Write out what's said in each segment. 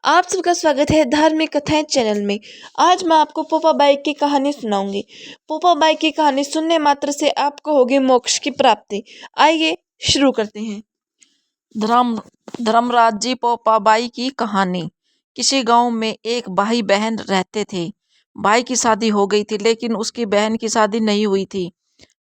आप सबका स्वागत है धार्मिक कथाएं चैनल में। आज मैं आपको पोपाबाई की कहानी सुनाऊंगी। पोपाबाई की कहानी सुनने मात्र से आपको होगी मोक्ष की प्राप्ति। आइए शुरू करते हैं। धर्मराज जी पोपाबाई की कहानी। किसी गांव में एक भाई बहन रहते थे। भाई की शादी हो गई थी, लेकिन उसकी बहन की शादी नहीं हुई थी।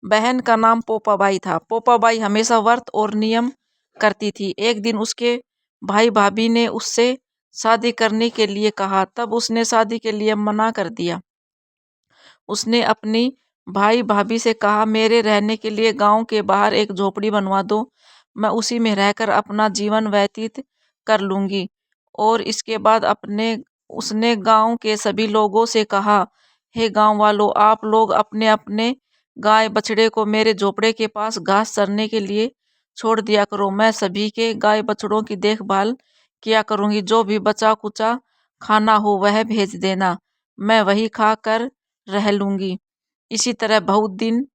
बहन का नाम पोपाबाई था। पोपाबाई हमेशा व्रत और नियम करती थी। एक दिन उसके भाई भाभी ने उससे शादी करने के लिए कहा, तब उसने शादी के लिए मना कर दिया। उसने अपनी भाई भाभी से कहा, मेरे रहने के लिए गांव के बाहर एक झोपड़ी बनवा दो, मैं उसी में रहकर अपना जीवन व्यतीत कर लूंगी। और इसके बाद उसने गांव के सभी लोगों से कहा, हे गांव वालों, आप लोग अपने अपने गाय बछड़े को मेरे झोपड़े के पास घास चरने के लिए छोड़ दिया करो। मैं सभी के गाय बछड़ों की देखभाल किया करूंगी। जो भी बचा कुचा खाना हो वह भेज देना, मैं वही खा कर रह लूंगी। इसी तरह बहुत दिन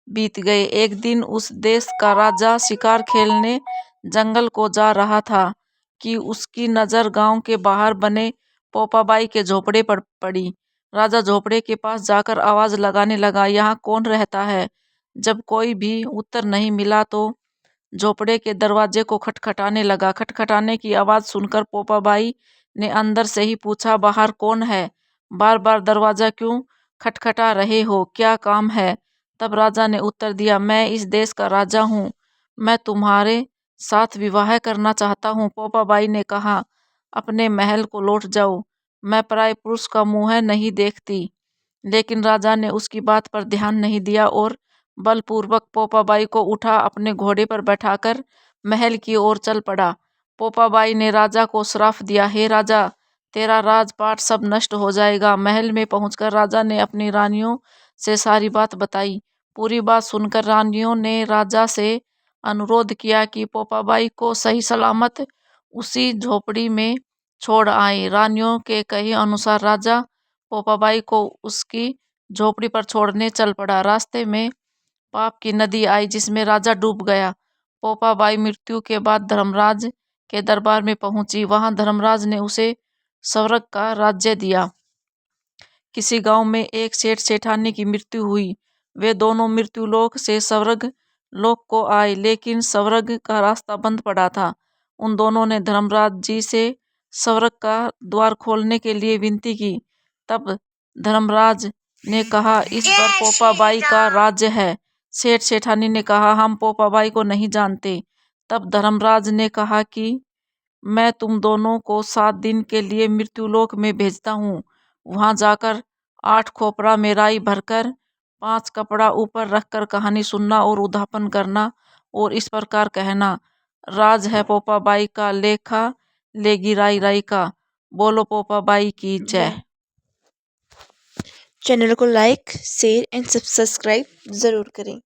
बीत गए। एक दिन उस देश का राजा शिकार खेलने जंगल को जा रहा था कि उसकी नजर गांव के बाहर बने पोपाबाई के झोपड़े पर पड़ी। राजा झोपड़े के पास जाकर आवाज लगाने लगा, यहाँ कौन रहता है? जब कोई भी उत्तर नहीं मिला तो झोपड़े के दरवाजे को खटखटाने लगा। खटखटाने की आवाज सुनकर पोपाबाई ने अंदर से ही पूछा, बाहर कौन है? बार बार दरवाजा क्यों खटखटा रहे हो? क्या काम है? तब राजा ने उत्तर दिया, मैं इस देश का राजा हूँ, मैं तुम्हारे साथ विवाह करना चाहता हूँ। पोपाबाई ने कहा, अपने महल को लौट जाओ, मैं पराये पुरुष का मुंह नहीं देखती। लेकिन राजा ने उसकी बात पर ध्यान नहीं दिया और बलपूर्वक पोपाबाई को उठा अपने घोड़े पर बैठाकर महल की ओर चल पड़ा। पोपाबाई ने राजा को श्राप दिया, हे राजा, तेरा राजपाट सब नष्ट हो जाएगा। महल में पहुंचकर राजा ने अपनी रानियों से सारी बात बताई। पूरी बात सुनकर रानियों ने राजा से अनुरोध किया कि पोपाबाई को सही सलामत उसी झोपड़ी में छोड़ आए। रानियों के कहे अनुसार राजा पोपाबाई को उसकी झोपड़ी पर छोड़ने चल पड़ा। रास्ते में पाप की नदी आई जिसमें राजा डूब गया। पोपाबाई मृत्यु के बाद धर्मराज के दरबार में पहुंची। वहां धर्मराज ने उसे स्वर्ग का राज्य दिया। किसी गांव में एक सेठ सेठानी की मृत्यु हुई। वे दोनों मृत्यु लोक से स्वर्ग लोक को आए, लेकिन स्वर्ग का रास्ता बंद पड़ा था। उन दोनों ने धर्मराज जी से स्वर्ग का द्वार खोलने के लिए विनती की। तब धर्मराज ने कहा, इस पर पोपाबाई का राज्य है। सेठ सेठानी ने कहा, हम पोपाबाई को नहीं जानते। तब धर्मराज ने कहा कि मैं तुम दोनों को 7 दिन के लिए मृत्युलोक में भेजता हूँ। वहां जाकर 8 खोपरा में राई भरकर 5 कपड़ा ऊपर रखकर कहानी सुनना और उद्यापन करना और इस प्रकार कहना, राज है पोपाबाई का, लेखा लेगी राई राई का। बोलो पोपाबाई की जय। चैनल को लाइक, शेयर एंड सब्सक्राइब जरूर करें।